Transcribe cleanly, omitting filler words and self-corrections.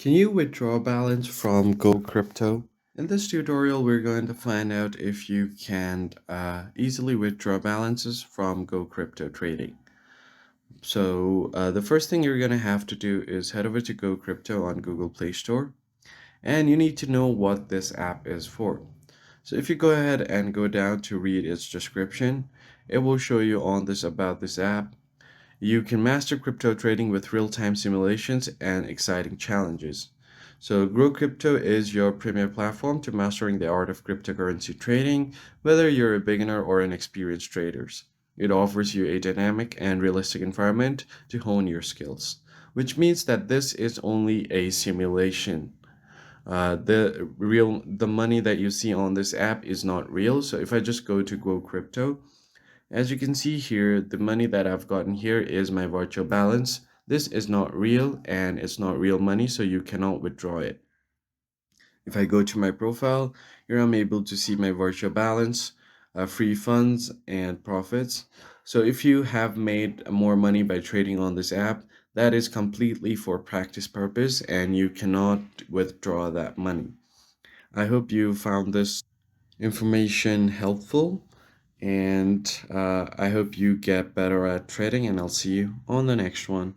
Can you withdraw balance from GoCrypto? In this tutorial, we're going to find out if you can easily withdraw balances from GoCrypto trading. The first thing you're going to have to do is head over to GoCrypto on Google Play Store, and you need to know what this app is for. So if you go ahead and go down to read its description, it will show you on this about this app. You can master crypto trading with real-time simulations and exciting challenges. So GrowCrypto is your premier platform to mastering the art of cryptocurrency trading, whether you're a beginner or an experienced trader. It offers you a dynamic and realistic environment to hone your skills, which means that this is only a simulation. The money that you see on this app is not real. So if I just go to GoCrypto, as you can see here, the money that I've gotten here is my virtual balance. This is not real and it's not real money, so you cannot withdraw it. If I go to my profile, here I'm able to see my virtual balance, free funds, and profits. So if you have made more money by trading on this app, that is completely for practice purpose and you cannot withdraw that money. I hope you found this information helpful and I hope you get better at trading, and I'll see you on the next one.